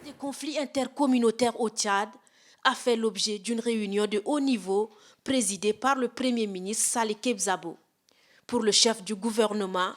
Des conflits intercommunautaires au Tchad a fait l'objet d'une réunion de haut niveau présidée par le Premier ministre Saleh Kebzabo. Pour le chef du gouvernement,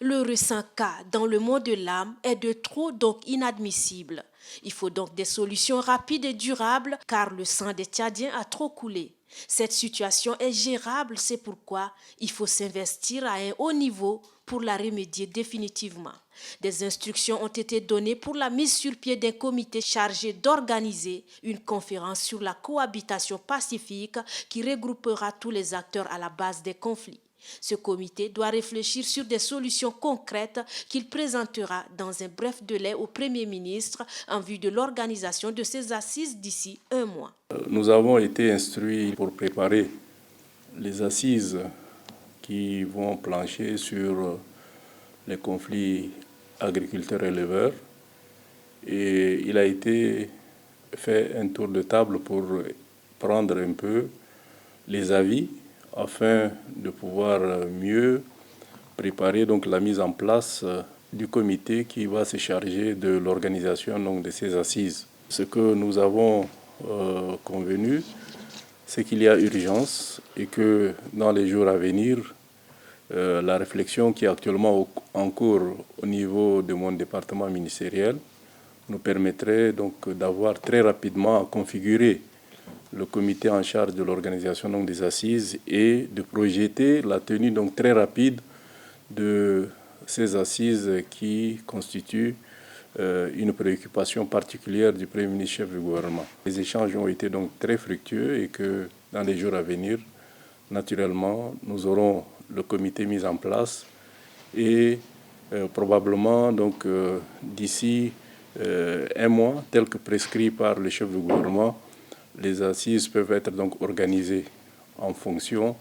le récent cas dans le monde de l'âme est de trop, donc inadmissible. Il faut donc des solutions rapides et durables car le sang des Tchadiens a trop coulé. Cette situation est gérable, c'est pourquoi il faut s'investir à un haut niveau pour la remédier définitivement. Des instructions ont été données pour la mise sur pied d'un comité chargé d'organiser une conférence sur la cohabitation pacifique qui regroupera tous les acteurs à la base des conflits. Ce comité doit réfléchir sur des solutions concrètes qu'il présentera dans un bref délai au Premier ministre en vue de l'organisation de ces assises d'ici un mois. Nous avons été instruits pour préparer les assises qui vont plancher sur les conflits agriculteurs-éleveurs et il a été fait un tour de table pour prendre un peu les avis afin de pouvoir mieux préparer donc la mise en place du comité qui va se charger de l'organisation donc de ces assises. Ce que nous avons convenu, c'est qu'il y a urgence et que dans les jours à venir, la réflexion qui est actuellement en cours au niveau de mon département ministériel nous permettrait donc d'avoir très rapidement à configurer le comité en charge de l'organisation donc des assises et de projeter la tenue donc très rapide de ces assises qui constituent une préoccupation particulière du Premier ministre chef du gouvernement. Les échanges ont été donc très fructueux et que dans les jours à venir, naturellement, nous aurons le comité mis en place et probablement donc d'ici un mois, tel que prescrit par le chef du gouvernement, les assises peuvent être donc organisées en fonction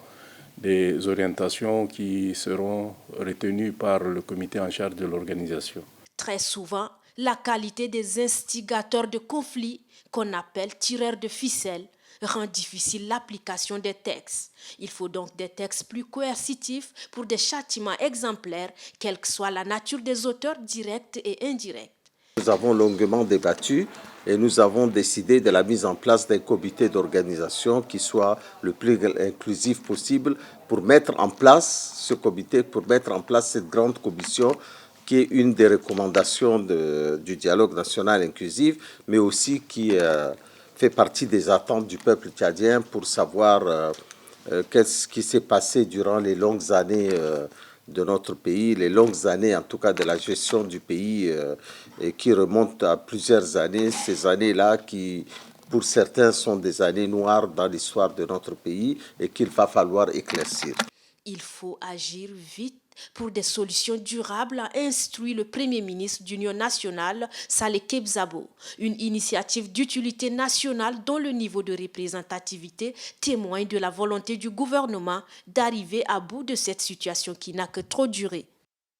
des orientations qui seront retenues par le comité en charge de l'organisation. Très souvent, la qualité des instigateurs de conflits, qu'on appelle tireurs de ficelles, rend difficile l'application des textes. Il faut donc des textes plus coercitifs pour des châtiments exemplaires, quelle que soit la nature des auteurs directs et indirects. Nous avons longuement débattu et nous avons décidé de la mise en place d'un comité d'organisation qui soit le plus inclusif possible pour mettre en place ce comité, pour mettre en place cette grande commission qui est une des recommandations du dialogue national inclusif, mais aussi qui fait partie des attentes du peuple tchadien pour savoir qu'est-ce qui s'est passé durant les longues années de notre pays, les longues années en tout cas de la gestion du pays et qui remontent à plusieurs années, ces années-là qui pour certains sont des années noires dans l'histoire de notre pays et qu'il va falloir éclaircir. Il faut agir vite pour des solutions durables, a instruit le Premier ministre d'Union nationale, Saleh Kebzabo. Une initiative d'utilité nationale dont le niveau de représentativité témoigne de la volonté du gouvernement d'arriver à bout de cette situation qui n'a que trop duré.